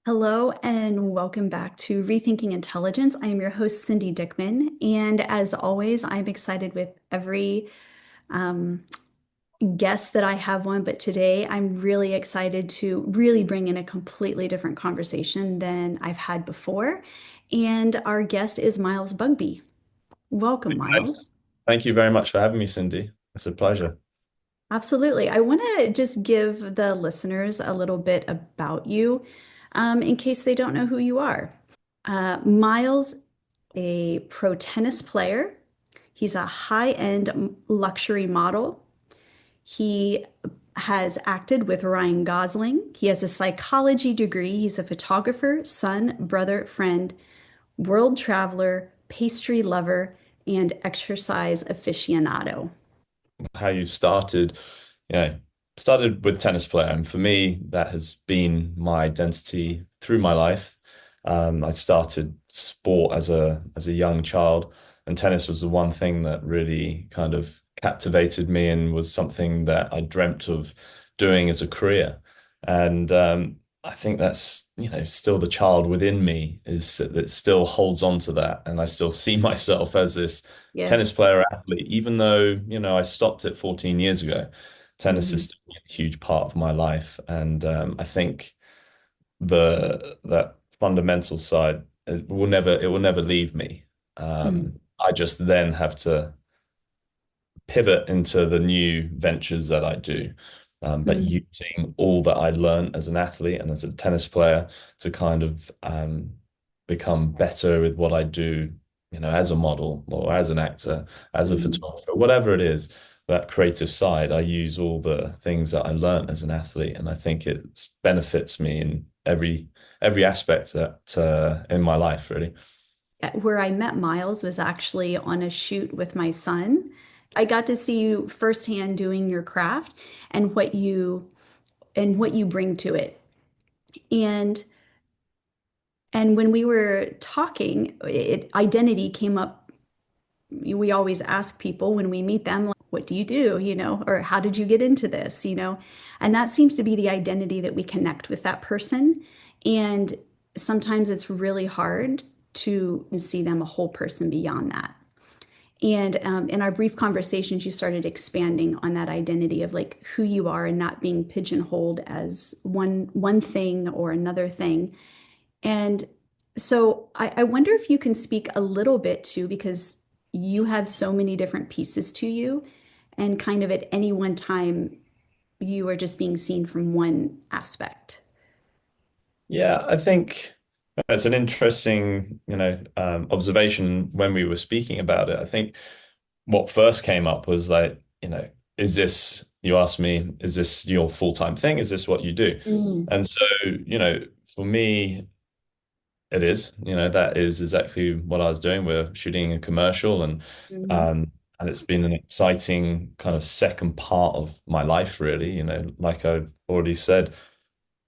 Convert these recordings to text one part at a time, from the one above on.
Hello and welcome back to Rethinking Intelligence. I am your host, Cindy Dickman. And as always, I'm excited with every um, guest that I have on. But today, I'm really excited to really bring in a completely different conversation than I've had before. And our guest is Miles Bugby. Welcome, Nice. Miles. Thank you very much for having me, Cindy. It's a pleasure. Absolutely. I want to just give the listeners a little bit about you in case they don't know who you are. Miles, a pro tennis player. He's a high-end luxury model. He has acted with Ryan Gosling. He has a psychology degree. He's a photographer, son, brother, friend, world traveler, pastry lover, and exercise aficionado. How you started, you know, started with tennis player, and for me, that has been my identity through my life. I started sport as a young child, and tennis was the one thing that really kind of captivated me and was something that I dreamt of doing as a career. And I think that's, still the child within me is that still holds on to that, and I still see myself as this tennis Yes. player athlete, even though, I stopped it 14 years ago. Tennis is Mhm. still a huge part of my life. And I think that fundamental side it will never leave me. Mhm. I just then have to pivot into the new ventures that I do. But Mhm. using all that I learned as an athlete and as a tennis player to kind of become better with what I do, as a model or as an actor, as a Mhm. photographer, whatever it is, that creative side, I use all the things that I learned as an athlete, and I think it benefits me in every aspect that in my life, really. Where I met Miles was actually on a shoot with my son. I got to see you firsthand doing your craft and what you bring to it. And and when we were talking, identity came up. We always ask people when we meet them, like, what do you do, or how did you get into this? And that seems to be the identity that we connect with that person. And sometimes it's really hard to see them a whole person beyond that. And in our brief conversations, you started expanding on that identity of like who you are and not being pigeonholed as one thing or another thing. And so I wonder if you can speak a little bit to, because you have so many different pieces to you, and kind of at any one time, you are just being seen from one aspect. Yeah, I think it's an interesting, observation when we were speaking about it. I think what first came up was like, you asked me, is this your full-time thing? Is this what you do? Mm, And so, for me, it is, that is exactly what I was doing. We're shooting a commercial, mhm, and it's been an exciting kind of second part of my life, really. Like I've already said,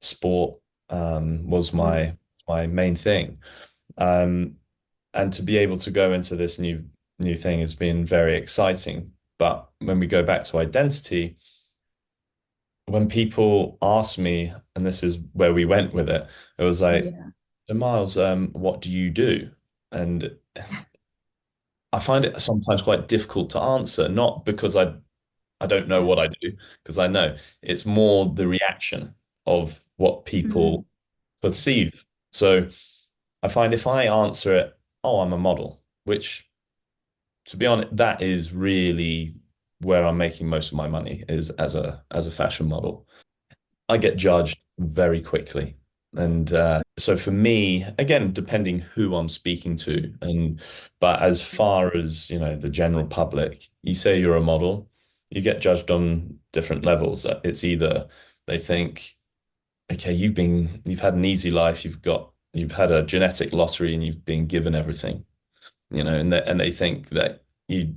sport was mm, my main thing. Um, and to be able to go into this new thing has been very exciting. But when we go back to identity, when people ask me, and this is where we went with it, it was like, yeah, "So Miles, what do you do?" And I find it sometimes quite difficult to answer, not because I don't know yeah. what I do, because I know it's more the reaction of what Mhm, people perceive. So I find if I answer it, oh, I'm a model, which to be honest, that is really where I'm making most of my money is as a fashion model. I get judged very quickly. And so for me, again, depending who I'm speaking to, but as far as, the general public, you say you're a model, you get judged on different levels. It's either they think, okay, you've had an easy life, you've had a genetic lottery and you've been given everything, and they think that you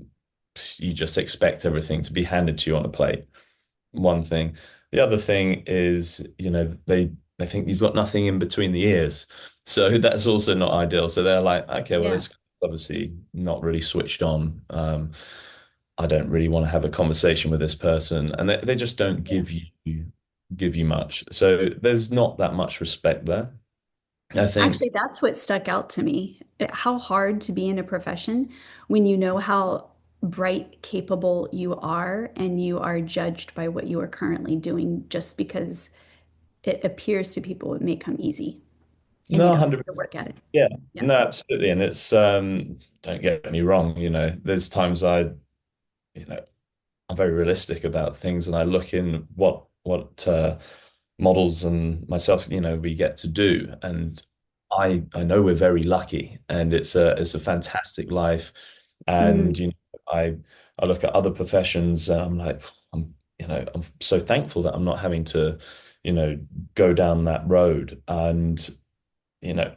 just expect everything to be handed to you on a plate. One thing. The other thing is, they think you've got nothing in between the ears. So that's also not ideal. So they're like, okay, well, yeah, this guy's obviously not really switched on. I don't really want to have a conversation with this person. And they just don't yeah. give you much. So there's not that much respect there. I think Actually, that's what stuck out to me. How hard to be in a profession when you know how bright, capable you are, and you are judged by what you are currently doing just because it appears to people it may come easy and no, you don't have to 100%. work at it. Yeah, Yeah. no, absolutely. And it's don't get me wrong, there's times you know, I'm very realistic about things and I look in what models and myself, we get to do. And I know we're very lucky and it's a fantastic life. And Mm, I I look at other professions and I'm like, I'm so thankful that I'm not having to, you know, go down that road. And, you know,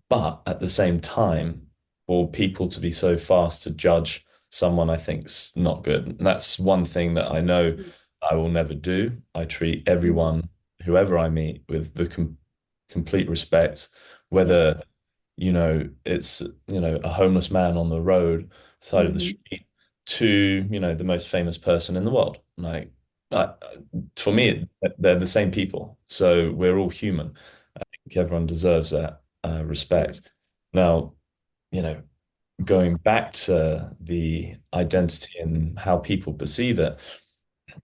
but at the same time, for people to be so fast to judge someone, I think's not good. And that's one thing that I know mm, I will never do. I treat mm. everyone, whoever I meet, with the complete respect, whether, Yes. it's, a homeless man on the road, side of the Hmm. street, to, the most famous person in the world. Like, I, for me, they're the same people. So we're all human. Think everyone deserves that respect. Now, you know, going back to the identity and how people perceive it,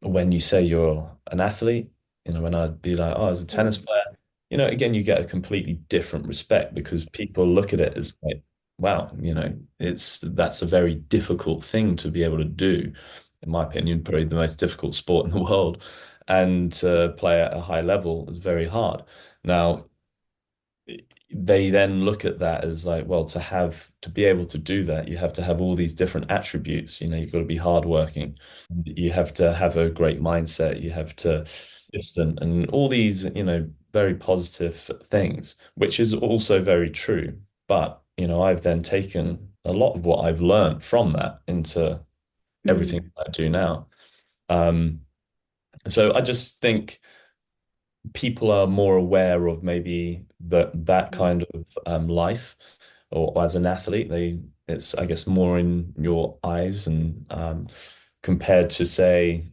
when you say you're an athlete, when I'd be like, oh, as a tennis Mm, player, again, you get a completely different respect because people look at it as like, wow, that's a very difficult thing to be able to do. In my opinion, probably the most difficult sport in the world. And to play at a high level is very hard. Now, they then look at that as like, well, to be able to do that, you have to have all these different attributes. You've got to be hardworking. You have to have a great mindset. You have to distant and all these, very positive things, which is also very true. But, I've then taken a lot of what I've learned from that into mm, everything I do now. Um, so I just think people are more aware of maybe that mm. kind of life, or as an athlete, it's I guess more in your eyes and compared to say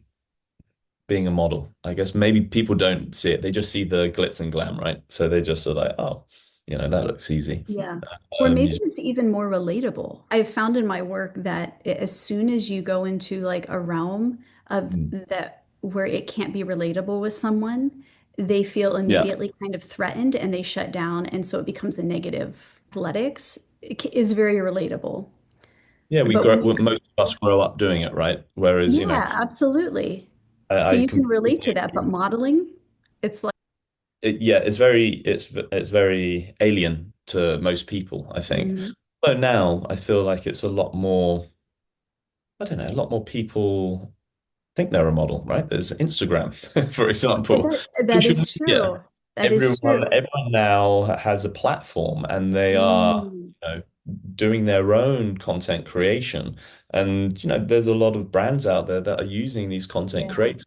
being a model. I guess maybe people don't see it; they just see the glitz and glam, right? So they just are like, oh, that looks easy. Yeah. Or maybe You, it's even more relatable. I've found in my work that as soon as you go into like a realm of that where it can't be relatable with someone, they feel yeah, immediately kind of threatened and they shut down. And so it becomes a negative. Athletics is very relatable. yeah, But when you, most of us grow up doing it, right? Whereas, yeah, absolutely. So I you can relate completely to that, but modeling, it's like, yeah, it's very alien to most people, I think. mhm. So now I feel like it's a lot more, I don't know, a lot more people think they're a model, right? There's Instagram, for example, That social is media. true. That is Everyone, true. everyone now has a platform and they are, Mm, doing their own content creation. And, there's a lot of brands out there that are using these content yeah. creators.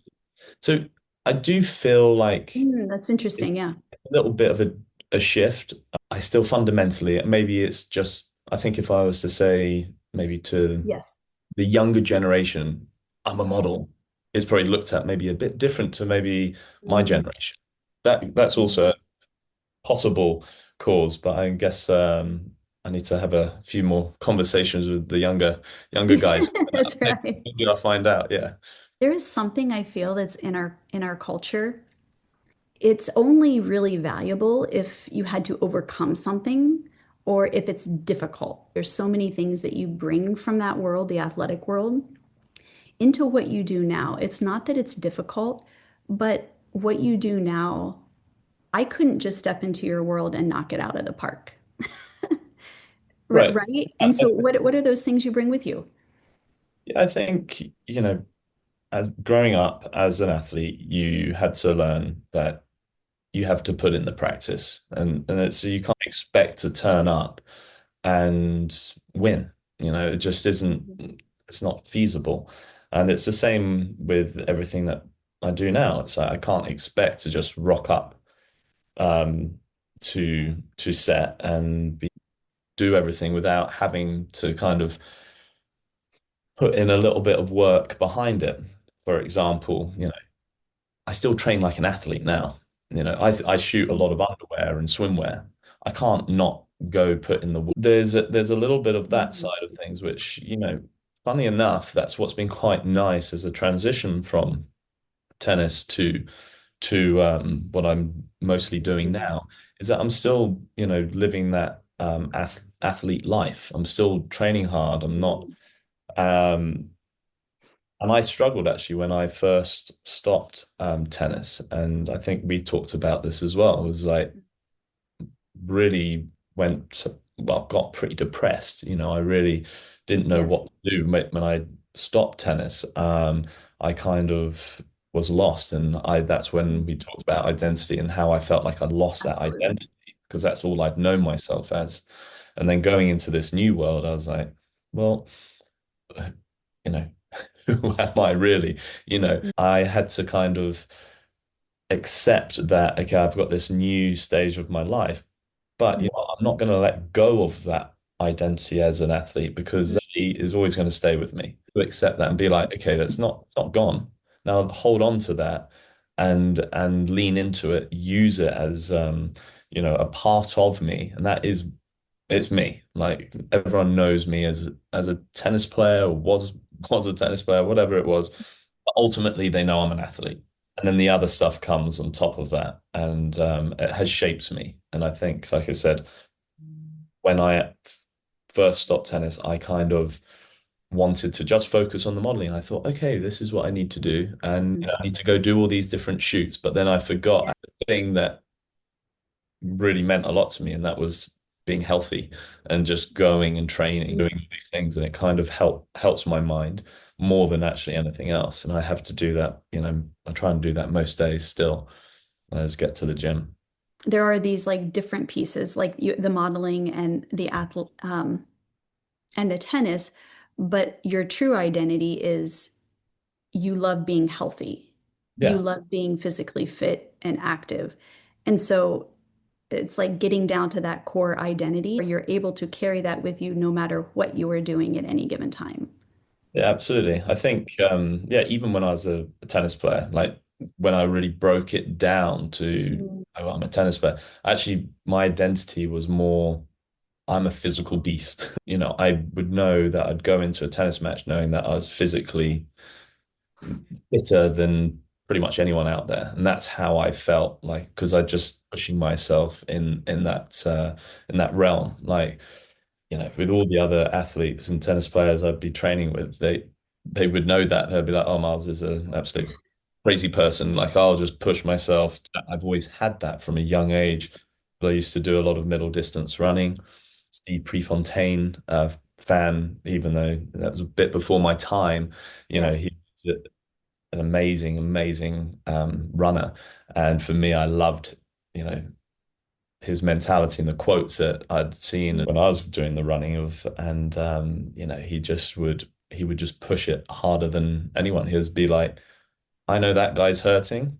So I do feel like That's interesting. Yeah. a little bit of a shift. I still fundamentally, maybe it's just, I think if I was to say maybe to Yes. the younger generation, I'm a model, it's probably looked at maybe a bit different to maybe my Mm, generation. That's mm. also a possible cause, but I guess I need to have a few more conversations with the younger guys. That's right. Maybe I'll find out. Yeah. There is something I feel that's in our culture. It's only really valuable if you had to overcome something or if it's difficult. There's so many things that you bring from that world, the athletic world, into what you do now. It's not that it's difficult, but what you do now, I couldn't just step into your world and knock it out of the park. Right. Right? I, And so what are those things you bring with you? I think, as growing up as an athlete, you had to learn that you have to put in the practice, and so you can't expect to turn up and win. It just isn't. It's not feasible, and it's the same with everything that I do now. It's like I can't expect to just rock up um, to set and do everything without having to kind of put in a little bit of work behind it. For example, I still train like an athlete now. I shoot a lot of underwear and swimwear. I can't not go put in the work. There's a little bit of that Mhm. side of things, which, funny enough, that's what's been quite nice as a transition from tennis to what I'm mostly doing Mhm. now, is that I'm still, living that athlete life. I'm still training hard. I'm not um and I struggled actually when I first stopped tennis. And I think we talked about this as well. It was like really well, got pretty depressed. I really didn't know what Yes, to do when I stopped tennis. I kind of was lost, and I that's when we talked about identity and how I felt like I'd lost that absolutely. identity because that's all I'd known myself as. And then going into this new world, I was like, well, you know, who am I really? I had to kind of accept that, okay, I've got this new stage of my life, but Mhm. I'm not going to let go of that identity as an athlete because Mhm. that is always going to stay with me. To accept that and be like, okay, that's not gone. Now hold on to that and lean into it, use it as a part of me. And that is it's me. Like everyone knows me as a tennis player or was a tennis player, whatever it was. But ultimately, they know I'm an athlete. And then the other stuff comes on top of that, and it has shaped me. And I think, like I said, when I first stopped tennis, I kind of wanted to just focus on the modeling. I thought, okay, this is what I need to do, and Mhm. I need to go do all these different shoots. But then I Yeah. forgot the thing that really meant a lot to me, and that was being healthy and just going and training, doing these things, and it kind of helps my mind more than actually anything else. And I have to do that, I try and do that most days still, as get to the gym. There are these like different pieces, like the modeling and the athlete and the tennis, but your true identity is you love being healthy. You Yeah. love being physically fit and active. And so it's like getting down to that core identity where you're able to carry that with you no matter what you are doing at any given time. Yeah, absolutely. I think, yeah, even when I was a tennis player, like when I really broke it down to, Mhm. oh, I'm a tennis player, actually, my identity was more, I'm a physical beast. I would know that I'd go into a tennis match knowing that I was physically fitter than pretty much anyone out there. And that's how I felt like, because I just pushing myself in that realm. Like, with all the other athletes and tennis players I'd be training with, they would know that. They'd be like, oh, Miles is an absolute crazy person. Like I'll just push myself. I've always had that from a young age. I used to do a lot of middle distance running. Steve Prefontaine, fan, even though that was a bit before my time, Yeah. he was an amazing, amazing runner. And for me, I loved, you know, his mentality and the quotes that I'd seen when I was doing the running and he would just push it harder than anyone. He would be like, I know that guy's hurting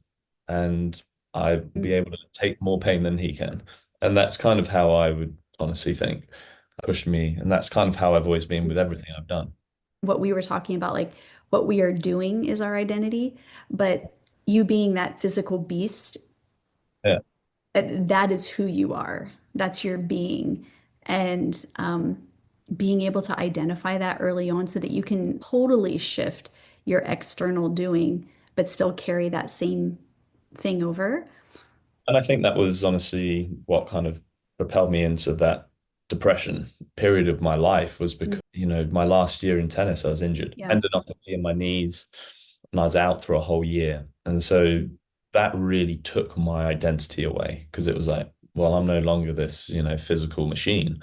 and I will be able to take more pain than he can. And that's kind of how I would honestly think pushed me. And that's kind of how I've always been with everything I've done. What we were talking about, like what we are doing is our identity, but you being that physical beast, Yeah. that is who you are. That's your being. And being able to identify that early on so that you can totally shift your external doing, but still carry that same thing over. And I think that was honestly what kind of propelled me into that depression period of my life was Mm. because, my last year in tennis, I was injured, Yeah. tendinopathy in my knees, and I was out for a whole year. And so that really took my identity away because it was like, well, I'm no longer this, physical machine.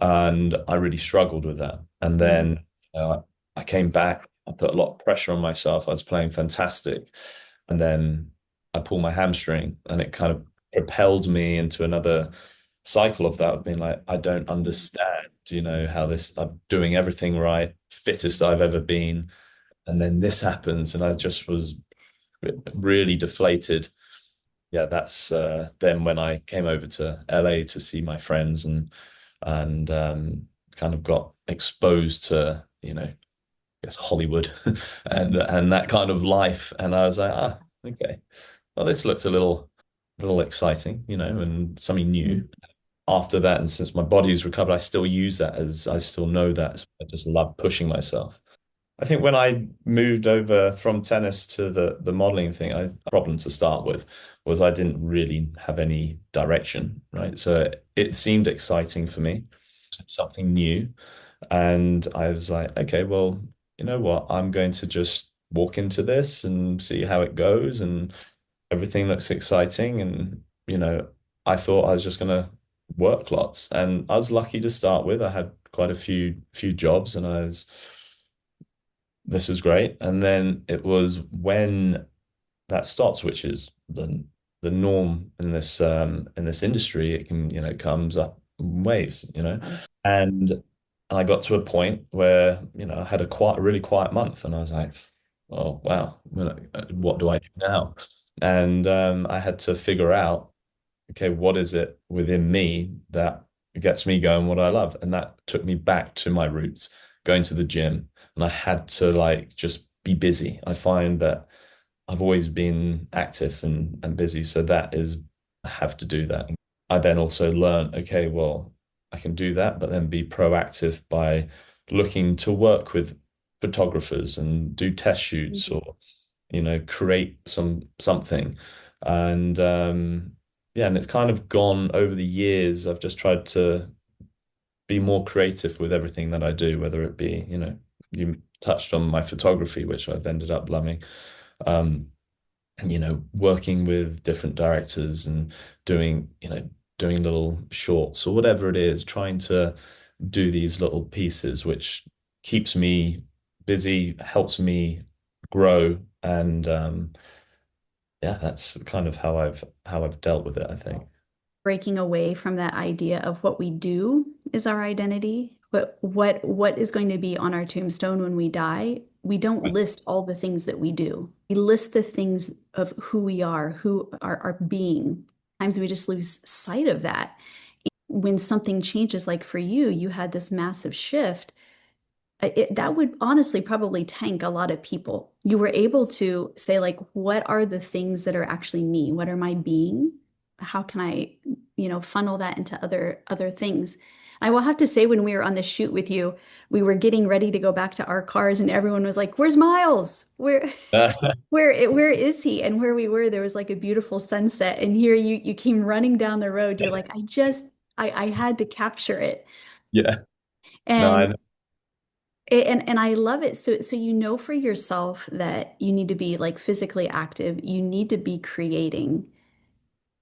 And I really struggled with that. And Mm. then I came back, I put a lot of pressure on myself. I was playing fantastic. And then I pulled my hamstring and it kind of propelled me into another cycle of that of being like, I don't understand, how I'm doing everything right, fittest I've ever been. And then this happens. And I just was really deflated. Yeah, that's then when I came over to LA to see my friends and kind of got exposed to, I guess Hollywood and that kind of life. And I was like, okay, well, this looks a little exciting, and something Mm. new. after that, and since my body's recovered, I still use that as I still know that. So I just love pushing myself. I think when I moved over from tennis to the modeling thing, problem to start with was I didn't really have any direction, right? So it seemed exciting for me, something new. And I was like, okay, well, you know what? I'm going to just walk into this and see how it goes. And everything looks exciting. And, I thought I was just going to work lots. And I was lucky to start with. I had quite a few jobs and this was great. And then it was when that stops, which is the norm in this industry. It can, it comes up in waves. And I got to a point where, I had a really quiet month, and I was like, oh wow, what do I do now? And I had to figure out, okay, what is it within me that gets me going what I love? And that took me back to my roots, going to the gym. And I had to like just be busy. I find that I've always been active and busy. So that is, I have to do that. I then also learn, okay, well, I can do that, but then be proactive by looking to work with photographers and do test shoots Mhm. or, create something. And yeah, and it's kind of gone over the years. I've just tried to be more creative with everything that I do, whether it be, you touched on my photography, which I've ended up loving. Um, working with different directors and doing little shorts or whatever it is, trying to do these little pieces, which keeps me busy, helps me grow, and yeah, that's kind of how I've dealt with it, I think. Breaking away from that idea of what we do is our identity, but what is going to be on our tombstone when we die. We don't list all the things that we do. We list the things of who we are, who are our being. Sometimes we just lose sight of that. When something changes, like for you, you had this massive shift. That would honestly probably tank a lot of people. You were able to say, like, what are the things that are actually me? What are my being? How can I, funnel that into other things? I will have to say, when we were on the shoot with you, we were getting ready to go back to our cars, and everyone was like, "Where's Miles? Where is he?" And where we were, there was like a beautiful sunset, and here you came running down the road. You're like, I had to capture it. Yeah. No, I And know. and I love it. So you know for yourself that you need to be like physically active. You need to be creating.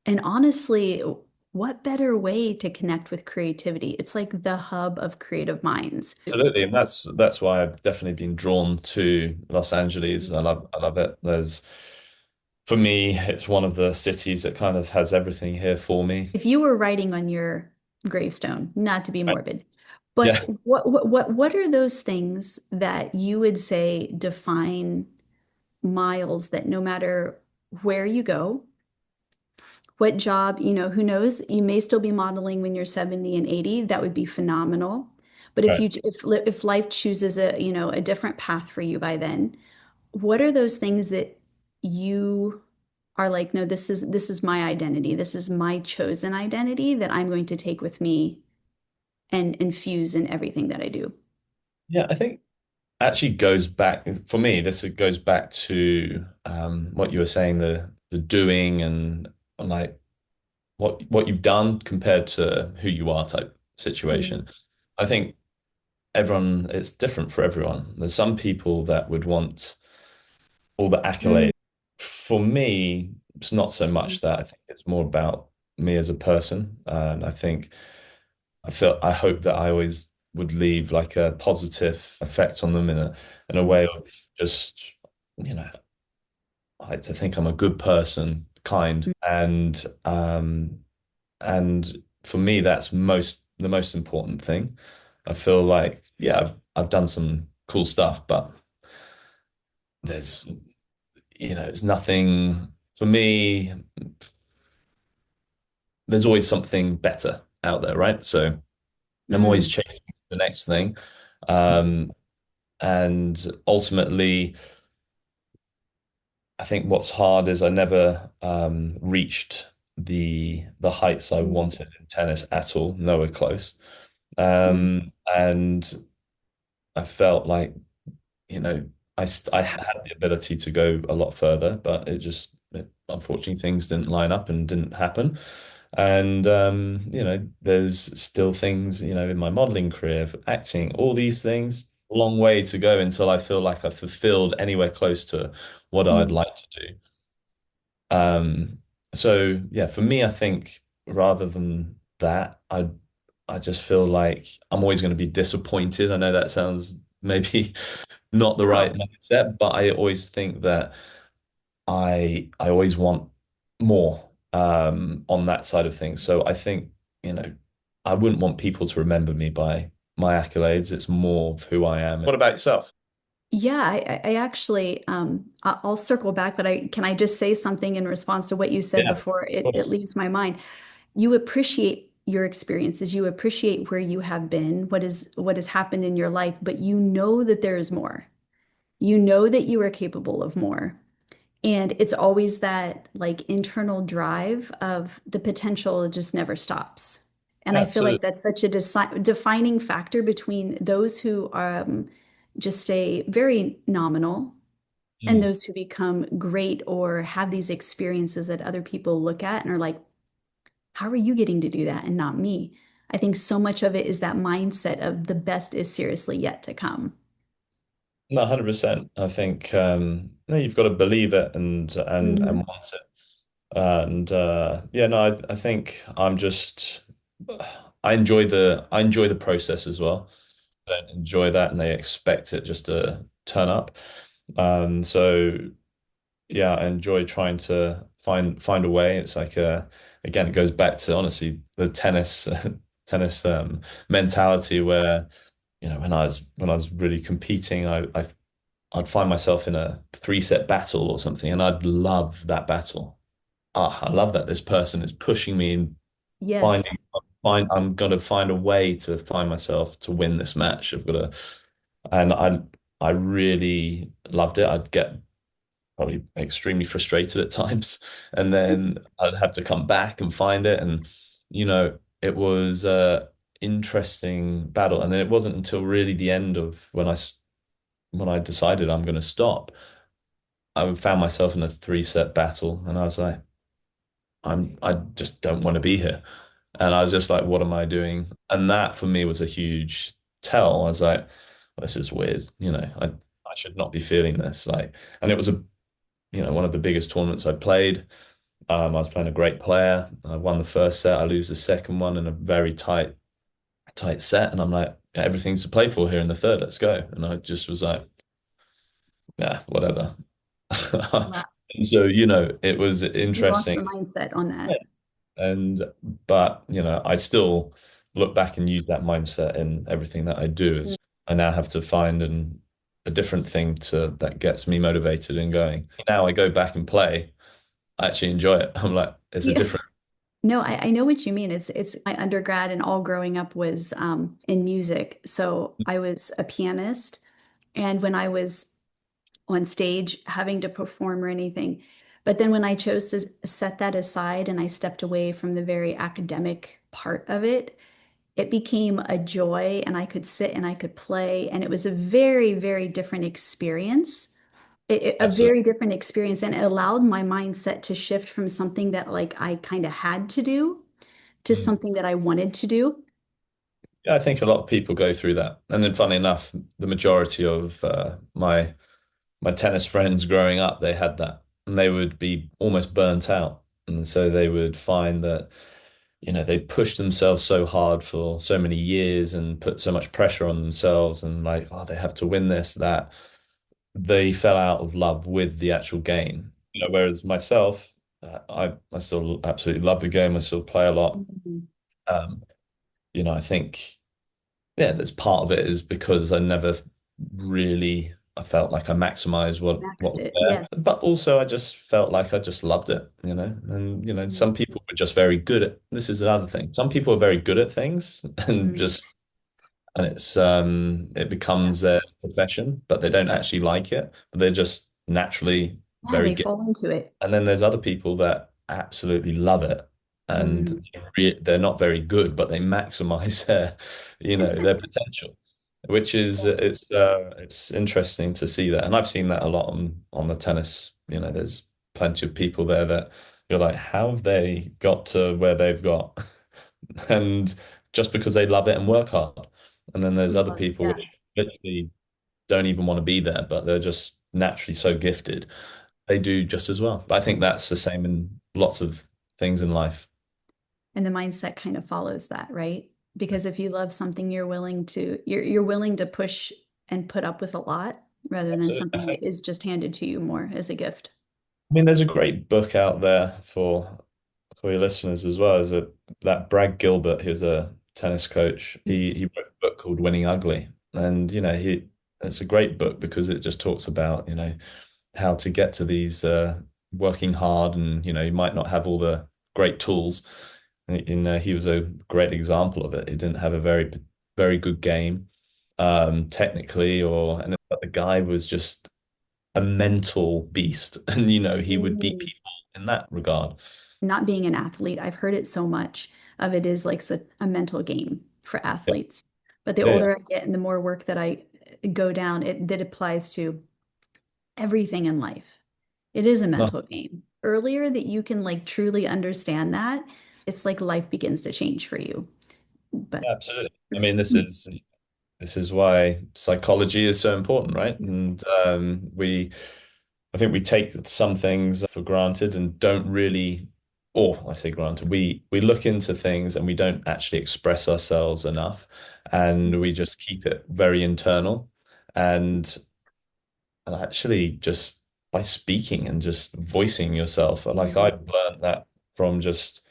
And honestly, what better way to connect with creativity? It's like the hub of creative minds. Absolutely, and that's why I've definitely been drawn to Los Angeles. I love it. For me, it's one of the cities that kind of has everything here for me. If you were writing on your gravestone, not to be Right. morbid, but Yeah. what are those things that you would say define Miles, that no matter where you go, what job, who knows, you may still be modeling when you're 70 and 80. That would be phenomenal. But Right. if life chooses a different path for you by then, what are those things that you are like, no, this is my identity. This is my chosen identity that I'm going to take with me and infuse in everything that I do. Yeah, I think actually goes back for me. This goes back to what you were saying, the doing and like what you've done compared to who you are type Mm, situation. I think it's different for everyone. There's some people that would want all the mm, accolades. For me, it's not so mm, much that. I think it's more about me as a person. And I hope that I always would leave like a positive effect on them in a way of just, you know, I like to think I'm a good person, kind, mm. and for me that's the most important thing. I feel like, yeah, I've done some cool stuff, but there's it's nothing for me. There's always something better out there, right? So I'm always Mm. chasing the next thing. Um, and ultimately, I think what's hard is I never reached the heights I Mm, wanted in tennis at all, nowhere close. mm, And I felt like, I had the ability to go a lot further, but unfortunately things didn't line up and didn't happen. And there's still things, in my modeling career, for acting, all these things, a long way to go until I feel like I've fulfilled anywhere close to what I'd mm. like to do. So yeah, for me, I think rather than that, I just feel like I'm always going to be disappointed. I know that sounds maybe not the right No. mindset, but I always think that I always want more on that side of things. So I think, I wouldn't want people to remember me by my accolades. It's more of who I am. What about yourself? Yeah, I actually, I'll circle back, but can I just say something in response to what you said Yeah, of before it course. leaves my mind? You appreciate your experiences, you appreciate where you have been, what has happened in your life, but you know that there is more. You know that you are capable of more. And it's always that like internal drive of the potential just never stops. And Yeah, I feel like absolutely. that's such a defining factor between those who just stay very nominal and Mm. those who become great or have these experiences that other people look at and are like, how are you getting to do that and not me? I think so much of it is that mindset of the best is seriously yet to come. No, 100%. I think no, you've got to believe it and Mhm. want it. And yeah, no, I think I enjoy the process as well. I don't enjoy that and they expect it just to turn up. So yeah, I enjoy trying to find a way. It's like again, it goes back to honestly the tennis mentality where, when I was really competing, I'd find myself in a three-set battle or something, and I'd love that battle. I love that this person is pushing me and Yes. finding I'm gonna find a way to find myself to win this match. And I really loved it. I'd get probably extremely frustrated at times, and then I'd have to come back and find it. And it was a interesting battle. And it wasn't until really the end of when I decided I'm going to stop, I found myself in a three-set battle, and I was like, I just don't want to be here. And I was just like, what am I doing? And that for me was a huge tell. I was like, this is weird. I should not be feeling this. And it was one of the biggest tournaments I played. I was playing a great player. I won the first set. I lose the second one in a very tight set. And I'm like, everything's to play for here in the third. Let's go. And I just was like, yeah, whatever. Wow. So, it was You lost interesting. the mindset on that. Yeah. But, I still look back and use that mindset in everything that I do. Mm. Is I now have to find a different thing that gets me motivated and going. Now I go back and play. I actually enjoy it. I'm like, it's a Yeah. different. No, I know what you mean. It's my undergrad and all growing up was in music. So I was a pianist, and when I was on stage having to perform or anything, but then when I chose to set that aside and I stepped away from the very academic part of it, it became a joy, and I could sit and I could play, and it was a very, very different experience. A Absolutely. very different experience, and it allowed my mindset to shift from something that like I kind of had to do to Mm. something that I wanted to do. Yeah, I think a lot of people go through that. And then funny enough, the majority of my tennis friends growing up, they had that. And they would be almost burnt out. And so they would find that, they pushed themselves so hard for so many years and put so much pressure on themselves and like, oh, they have to win this, that they fell out of love with the actual game. Whereas myself, I still absolutely love the game. I still play a lot. Mhm. Um, I think yeah, that's part of it is because I felt like I maximized what Maxed was it. there. Yes. But also I just felt like I just loved it, And some people were just very good at this is another thing. Some people are very good at things and Mhm. just and it Yeah. becomes their profession, but they don't actually like it, but they're just naturally Yeah, very they good. fall into it. And then there's other people that absolutely love it, and Mm, they're not very good, but they maximize their potential, which is it's interesting to see that, and I've seen that a lot on the tennis. There's plenty of people there that you're like, how have they got to where they've got? And just because they love it and work hard. And then there's other people yeah. which literally don't even want to be there, but they're just naturally so gifted. They do just as well. But I think that's the same in lots of things in life. And the mindset kind of follows that, right? Because if you love something, you're willing to push and put up with a lot rather than something Absolutely. that is just handed to you more as a gift. I mean, there's a great book out there for your listeners as well. Is that Brad Gilbert, who's a tennis coach. He wrote a book called Winning Ugly, and he it's a great book because it just talks about how to get to these working hard, and you might not have all the great tools. And he was a great example of it. He didn't have a very good game technically, but the guy was just a mental beast, and he would beat Mhm. people in that regard. Not being an athlete, I've heard it so much of it is like a mental game for Yeah, athletes. But the yeah, yeah. older I get and the more work that I go down, that applies to everything in life. It is a No, mental game. Earlier that you can like truly understand that, it's like life begins to change for you. But absolutely. I mean, this is why psychology is so important, right? And I think we take some things for granted and don't really, or I say granted, we look into things and we don't actually express ourselves enough, and we just keep it very internal. And actually, just by speaking and just voicing yourself, like I Mhm. learned that from just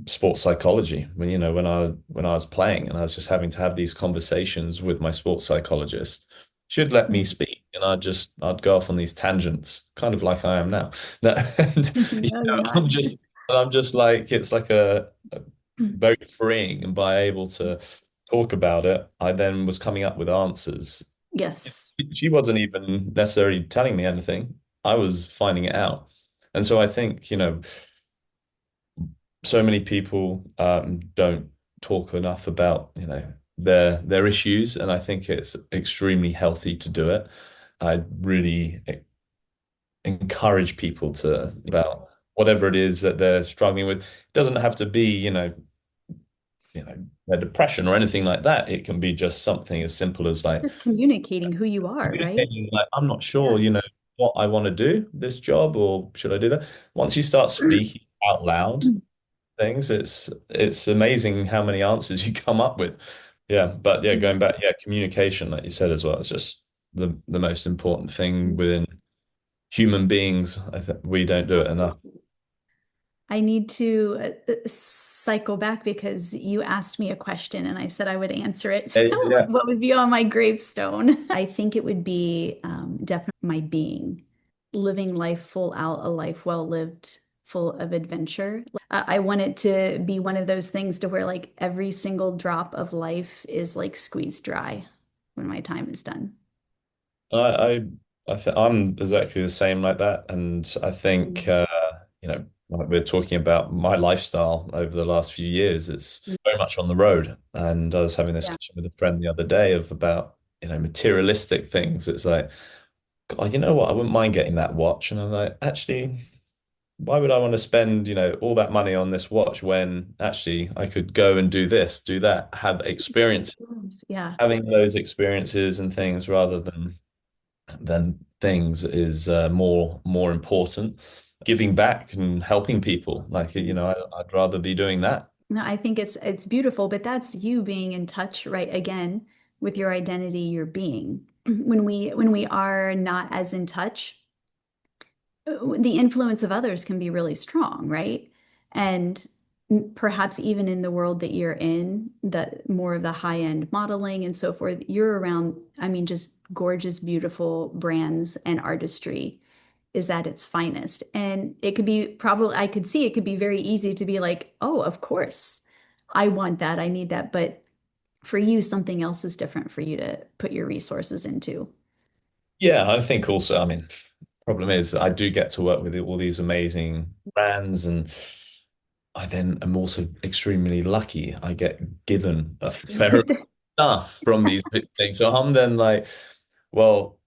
sports psychology when I was playing, and I was just having to have these conversations with my sports psychologist. She'd let me speak, and I'd go off on these tangents, kind of like I am now. No, and No, you're not. I'm just like, it's like a very freeing, and by able to talk about it, I then was coming up with answers. Yes. She wasn't even necessarily telling me anything. I was finding it out. And so I think, so many people don't talk enough about, their issues, and I think it's extremely healthy to do it. I really encourage people to about whatever it is that they're struggling with. It doesn't have to be, their depression or anything like that. It can be just something as simple as like Just communicating who you are, right? communicating, like, I'm not Yeah. sure, what I want to do this job, or should I do that? Once you start speaking out loud things, it's amazing how many answers you come up with. Yeah, but yeah, going back, yeah, communication, like you said as well, is just the most important thing within human beings. I think we don't do it enough. I need to cycle back because you asked me a question and I said I would answer it. Yeah, yeah. What would be on my gravestone? I think it would be definitely my being, living life full out, a life well lived, full of adventure. I want it to be one of those things to where like every single drop of life is like squeezed dry when my time is done. I I I'm exactly the same like that, and I think Mm. like we're talking about my lifestyle over the last few years. It's very much on the road, and I was having this Yeah. discussion with a friend the other day of about materialistic things. It's like, God, you know what? I wouldn't mind getting that watch, and I'm like, actually, why would I want to spend all that money on this watch when actually I could go and do this, do that, have experience, Yeah. having those experiences and things rather than things is more important. Giving back and helping people, like I'd rather be doing that. No, I think it's beautiful, but that's you being in touch, right? Again, with your identity, your being. When we are not as in touch, the influence of others can be really strong, right? And perhaps even in the world that you're in, the more of the high-end modeling and so forth, you're around, I mean, just gorgeous, beautiful brands and artistry is at its finest. And it could be probably, I could see it could be very easy to be like, oh, of course, I want that, I need that. But for you, something else is different for you to put your resources into. Yeah, I think also, I mean, problem is I do get to work with all these amazing brands, and I then am also extremely lucky. I get given a fair stuff from these big things. So I'm then like, well,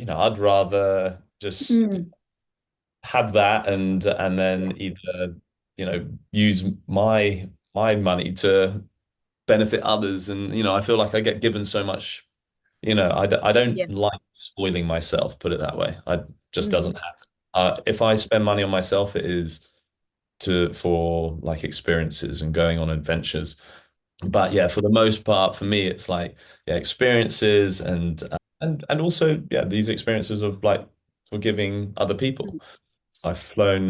I'd rather just Mm, have that and then either, use my money to benefit others. And, I feel like I get given so much, I don't yeah. like spoiling myself, put it that way. I just Hmm. doesn't happen. If I spend money on myself, it is for like experiences and going on adventures. But yeah, for the most part, for me, it's like, yeah, experiences and also, yeah, these experiences of like forgiving other people. I've flown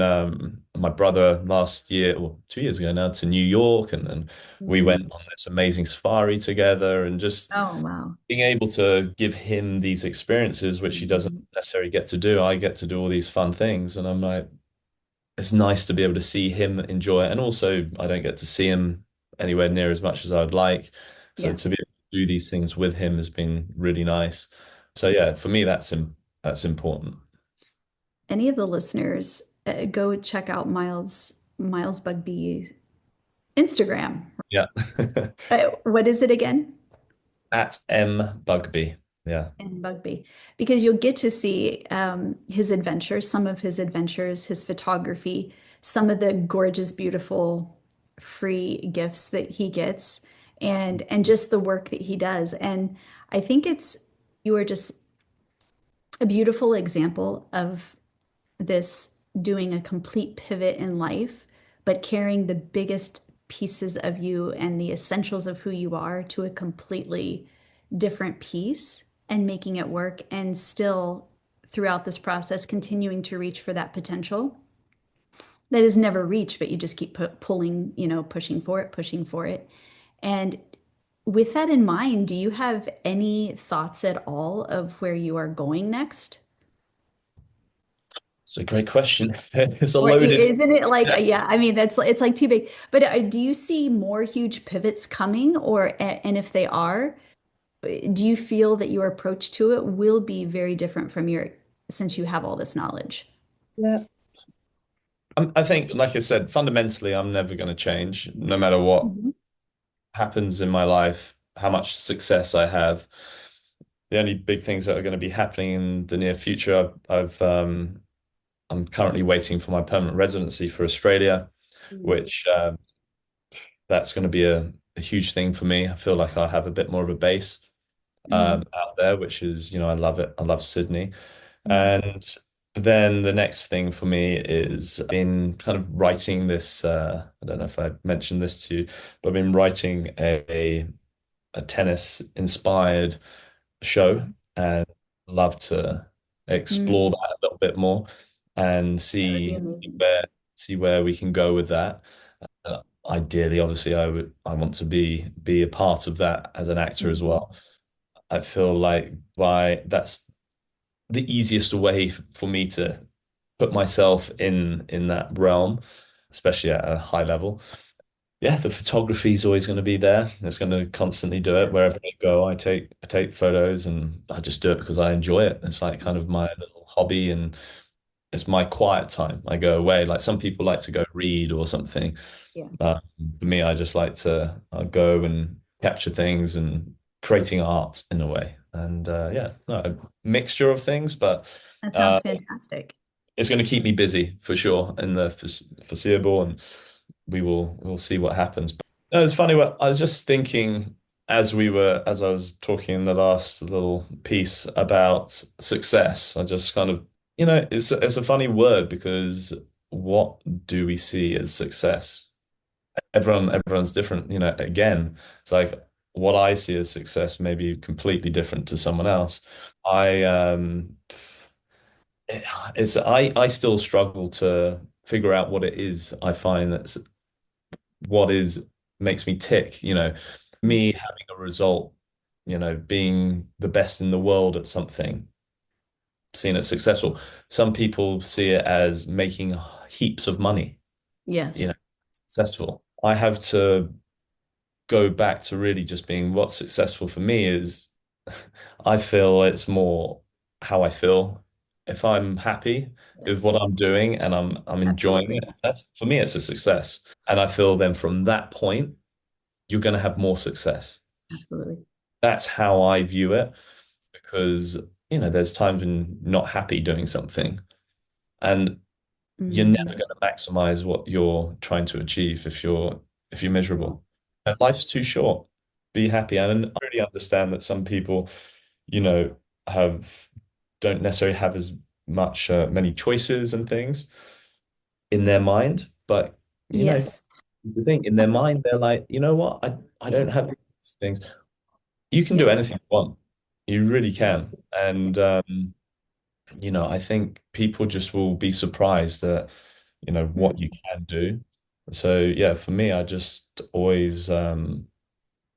my brother last year or 2 years ago now to New York, and then we went Mm. on this amazing safari together, and just Oh, wow. being able to give him these experiences which he doesn't Mhm. necessarily get to do. I get to do all these fun things, and I'm like, it's nice to be able to see him enjoy it. And also, I don't get to see him anywhere near as much as I would like. So Yeah. to be able to do these things with him has been really nice. So yeah, for me, that's important. Any of the listeners, go check out Miles Bugby Instagram. Yeah. What is it again? At M Bugby. Yeah. In Bugby, because you'll get to see his adventures, some of his adventures, his photography, some of the gorgeous, beautiful, free gifts that he gets, and just the work that he does. And I think you are just a beautiful example of this doing a complete pivot in life, but carrying the biggest pieces of you and the essentials of who you are to a completely different piece and making it work, and still throughout this process continuing to reach for that potential that is never reached, but you just keep pulling, pushing for it. And with that in mind, do you have any thoughts at all of where you are going next? It's a great question. It's a Or loaded. isn't it like, yeah, I mean, it's like too big. But do you see more huge pivots coming, and if they are, do you feel that your approach to it will be very different from since you have all this knowledge? Yeah. I think, like I said, fundamentally, I'm never going to change, no matter what Mhm. happens in my life, how much success I have. The only big things that are going to be happening in the near future, I'm currently waiting for my permanent residency for Australia, Mm. which that's going to be a huge thing for me. I feel like I have a bit more of a base Mm. out there, which is, I love it. I love Sydney. Mm. And then the next thing for me is been kind of writing this. I don't know if I mentioned this to you, but I've been writing a tennis inspired show, and love to explore Mm. that a little bit more and That would be see amazing. where we can go with that. Ideally, obviously, I want to be a part of that as an actor as Mhm. well. I feel like that's the easiest way for me to put myself in that realm, especially at a high level. Yeah, the photography is always going to be there. It's going to constantly do it wherever I go. I take photos, and I just do it because I enjoy it. It's like kind of my little hobby, and it's my quiet time. I go away. Like some people like to go read or something. Yeah, Uh, for me, I just like to go and capture things and creating art in a way. And yeah, no, a mixture of things, but that uh, sounds fantastic. it's going to keep me busy for sure in the foreseeable, and we'll see what happens. But no, it's funny. What I was just thinking as I was talking in the last little piece about success. I just kind of, it's a funny word because what do we see as success? Everyone's different. Again, it's like what I see as success may be completely different to someone else. I I still struggle to figure out what it is. I find that's what is makes me tick. Mm. Me having a result, being the best in the world at something, seeing it successful. Some people see it as making heaps of money, Yes. successful. I have to go back to really just being what's successful for me is I feel it's more how I feel if I'm happy with what Yes, I'm doing and I'm enjoying absolutely. it, that's for me it's a success. And I feel then from that point, you're going to have more success. Absolutely. That's how I view it because, there's times when you're not happy doing something and you're never Mm, going to maximize what you're trying to achieve if you're miserable. And life's too short. Be happy. And I really understand that some people, you know, have don't necessarily have as much many choices and things in their mind, but yes. the thing in their mind, they're like, you know what? I Yeah. don't have these things. You can do Yeah. anything you want. You really can. And I think people just will be surprised at, what you Mm, can do. So yeah, for me, I just always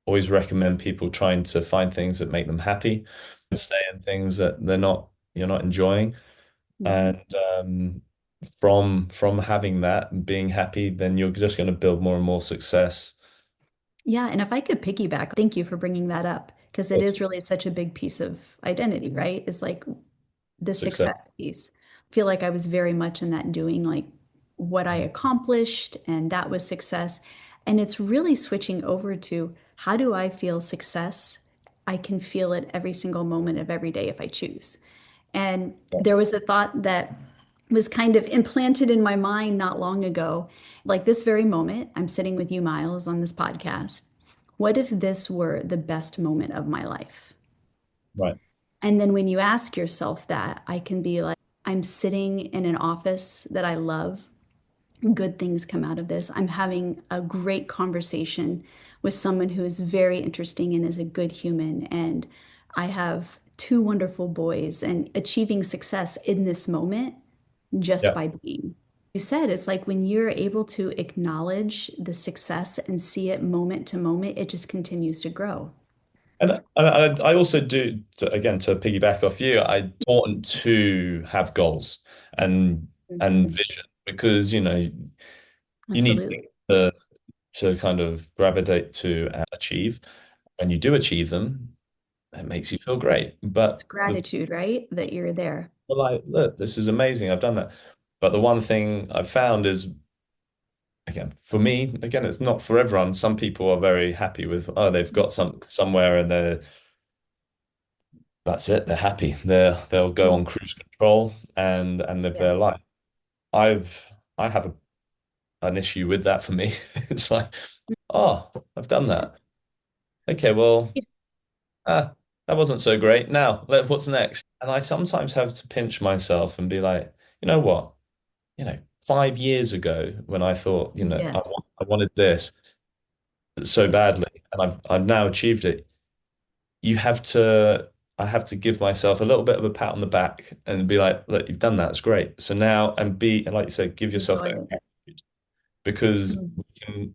recommend people trying to find things that make them happy, stay in things that you're not enjoying. mm. And from having that and being happy, then you're just going to build more and more success. Yeah, and if I could piggyback, thank you for bringing that up because it is really such a big piece of identity, right? Is like the Success. success piece. I feel like I was very much in that doing like what I accomplished and that was success. And it's really switching over to how do I feel success? I can feel it every single moment of every day if I choose. And there was a thought that was kind of implanted in my mind not long ago. Like this very moment, I'm sitting with you, Miles, on this podcast. What if this were the best moment of my life? Right. And then when you ask yourself that, I can be like, I'm sitting in an office that I love. Good things come out of this. I'm having a great conversation with someone who is very interesting and is a good human. And I have two wonderful boys and achieving success in this moment just Yeah. by being. You said it's like when you're able to acknowledge the success and see it moment to moment, it just continues to grow. And I also do, again, to piggyback off you, I important to have goals and Mhm. vision because, you need Absolutely. things to kind of gravitate to and achieve. When you do achieve them, it makes you feel great. It's But gratitude, right? That you're there. like, look, this is amazing. I've done that. But the one thing I've found is, again, for me, again, it's not for everyone. Some people are very happy with, oh, they've got somewhere and that's it. They're happy. They'll go Mm. on cruise control and live Yeah. their life. I've I have an issue with that for me. It's like, oh, I've done that. Okay, well, ah, that wasn't so great. Now, what's next? And I sometimes have to pinch myself and be like, you know what? 5 years ago when I thought, Yes. I wanted this so Yeah. badly, and I've now achieved it. You have to, I have to give myself a little bit of a pat on the back and be like, look, you've done that. It's great. So now, and like you said, give yourself Enjoy that it. gratitude because Mm. we can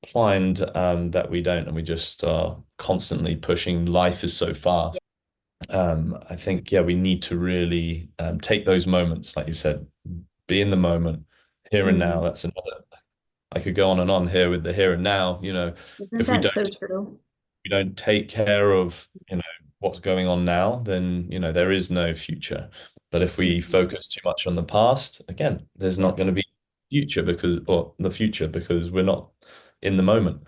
find that we don't, and we just are constantly pushing. Life is so fast. I think, yeah, we need to really take those moments, like you said, be in the moment, here and now. Mm. That's another. I could go on and on here with the here and now. Isn't If we that don't so true? we don't take care of, what's going on now, then, there is no future. But if we Mhm. focus too much on the past, again, there's not Yep. going to be future because we're not in the moment.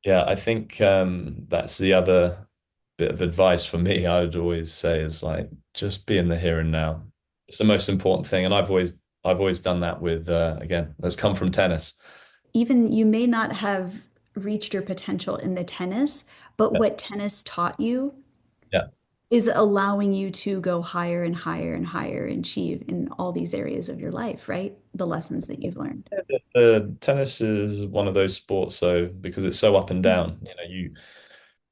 Yeah, I think that's the other bit of advice for me. I would always say is like just be in the here and now. It's the most important thing, and I've always done that with again, that's come from tennis. Even you may not have reached your potential in the tennis, but Yeah, what tennis taught you yeah. is allowing you to go higher and higher and higher and achieve in all these areas of your life, right? The lessons that you've learned. Tennis is one of those sports, though, because it's so up and down.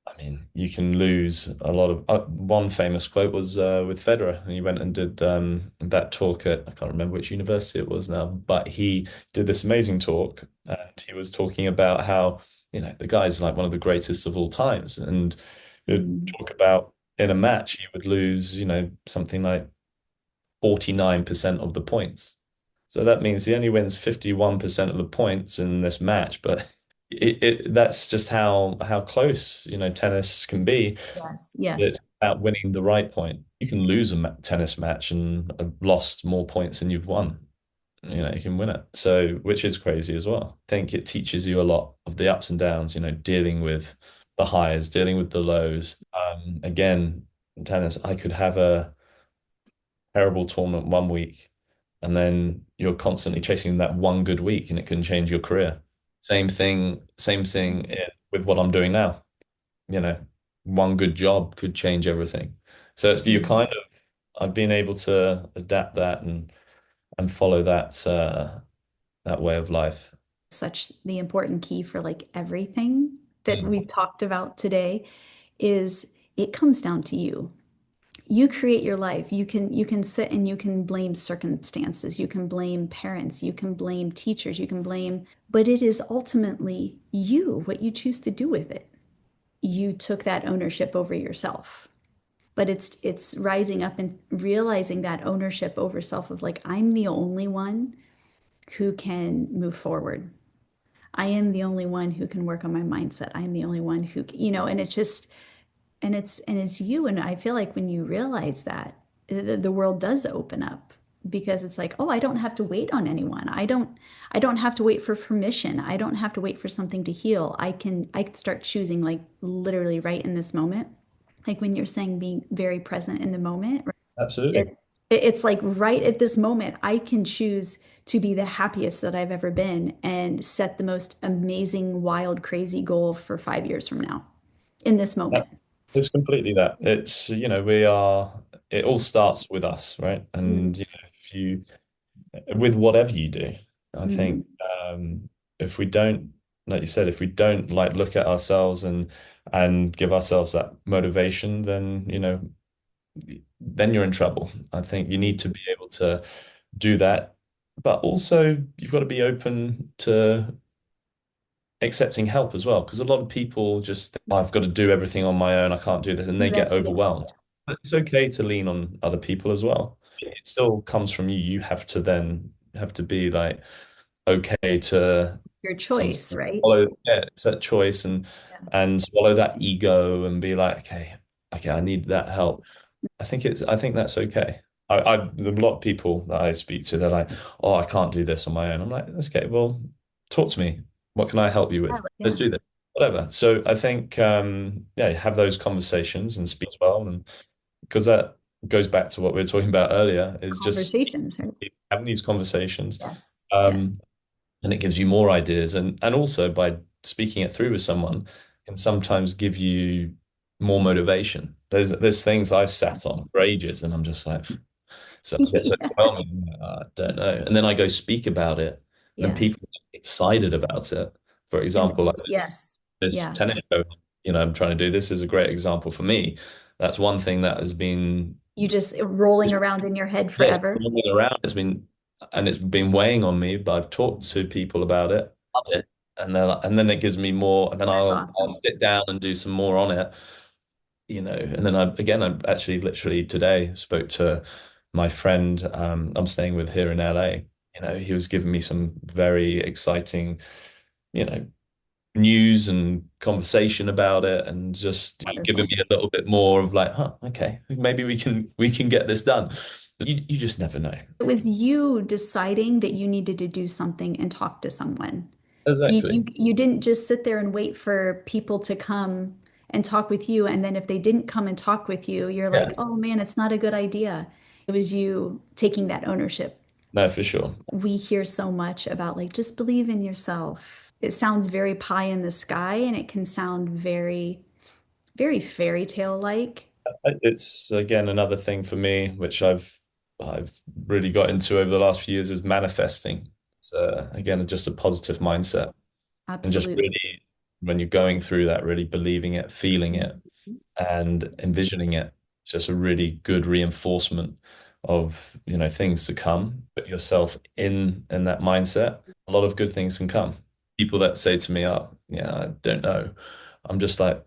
I mean, you can lose a lot of. One famous quote was with Federer, and he went and did that talk at I can't remember which university it was now, but he did this amazing talk, and he was talking about how the guy's like one of the greatest of all times, and he'd Mm. talk about in a match he would lose, something like 49% of the points. So that means he only wins 51% of the points in this match, but that's just how close, tennis can be. Yes, yes. about winning the right point. You can lose a tennis match and have lost more points than you've won. You can win it. So, which is crazy as well. I think it teaches you a lot of the ups and downs, dealing with the highs, dealing with the lows. Again, in tennis, I could have a terrible tournament one week, and then you're constantly chasing that one good week, and it can change your career. Same thing with what I'm doing now. You know, one good job could change everything. So it's you Mhm. kind of I've been able to adapt that and follow that way of life. Such the important key for like everything that Mm. we've talked about today is it comes down to you. You create your life. You can sit and you can blame circumstances, you can blame parents, you can blame teachers, you can blame, but it is ultimately you, what you choose to do with it. You took that ownership over yourself. But it's rising up and realizing that ownership over self of like, I'm the only one who can move forward. I am the only one who can work on my mindset. I am the only one who, and it's just, and it's you. And I feel like when you realize that, the world does open up because it's like, oh, I don't have to wait on anyone. I don't have to wait for permission. I don't have to wait for something to heal. I can start choosing like literally right in this moment. Like when you're saying being very present in the moment, Absolutely. it's like right at this moment, I can choose to be the happiest that I've ever been and set the most amazing, wild, crazy goal for 5 years from now in this moment. That- It's completely that. It all starts with us, right? And if you, with whatever you do, I think Mhm. if we don't, like you said, if we don't like look at ourselves and give ourselves that motivation, then you're in trouble. I think you need to be able to do that, but also you've got to be open to accepting help as well, because a lot of people just think, "Oh, I've got to do everything on my own. I can't do this," and they get Right. Yes. overwhelmed. But it's okay to lean on other people as well. It still comes from you. You have to be like okay to Your sometimes choice, right? follow, yeah, it's that choice Yeah. and swallow that ego and be like, okay, I need that help. I think that's okay. There's a lot of people that I speak to, they're like, oh, I can't do this on my own. I'm like, okay, well, talk to me. What can I help you with? Let's Yeah. do this. Whatever. So I think, yeah, have those conversations and speak well, and because that goes back to what we were talking about earlier, is just Conversations, right? having these conversations, Yes. Yes. um, and it gives you more ideas, and also by speaking it through with someone can sometimes give you more motivation. There's things I've sat on for ages, and I'm just like. So it gets Yeah. overwhelming. I don't know. And then I go speak about it, and Yeah. people get excited about it. For And example, like yes. this Yeah. tennis show, I'm trying to do. This is a great example for me. That's one thing that has been, You just rolling around in your head yeah, forever. rolling around. It's been weighing on me, but I've talked to people about it. Love it. And then it gives me more, and then That's I'll awesome. sit down and do some more on it. And then I actually literally today spoke to my friend I'm staying with here in LA. He was giving me some very exciting, you know, news and conversation about it, and just giving Wonderful. me a little bit more of like, huh, okay, maybe we can get this done. You just never know. It was you deciding that you needed to do something and talk to someone. You, Exactly. you didn't just sit there and wait for people to come and talk with you. And then if they didn't come and talk with you, you're Yeah, like, oh man, it's not a good idea. It was you taking that ownership. no, for sure. We hear so much about like, just believe in yourself. It sounds very pie in the sky and it can sound very, very fairy tale like. It's again another thing for me, which I've really got into over the last few years is manifesting. It's again just a positive mindset, and just Absolutely. really when you're going through that, really believing it, feeling it, and envisioning it. It's just a really good reinforcement of things to come. Put yourself in that mindset. A lot of good things can come. People that say to me, "Oh, yeah, I don't know," I'm just like,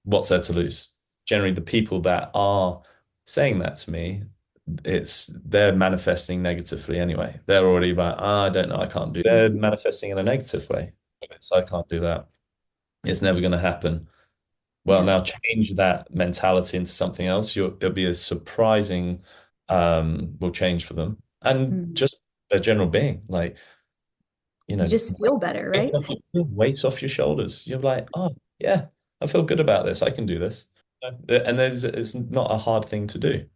what's there to lose? Generally, the people that are saying that to me, they're manifesting negatively anyway. They're already like, I don't know, I can't do. They're manifesting in a negative way. So I can't do that. It's never going to happen. Well, Yeah. now change that mentality into something else. It'll be a surprising will change for them. And Mm. just their general being. Like, You just feel better, right? weight off your shoulders. You're like, oh yeah, I feel good about this. I can do this. And it's not a hard thing to do.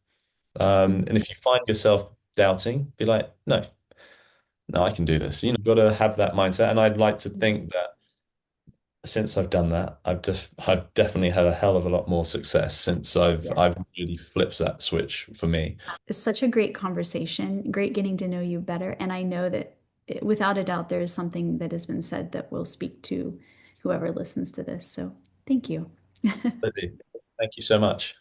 Mm. And if you find yourself doubting, be like, no, no, I can do this. You know, got to have that mindset. And I'd like to think that since I've done that, I've definitely had a hell of a lot more success since Yeah. I've really flipped that switch for me. It's such a great conversation, great getting to know you better. And I know that without a doubt, there is something that has been said that will speak to whoever listens to this. So thank you. Libby, thank you so much.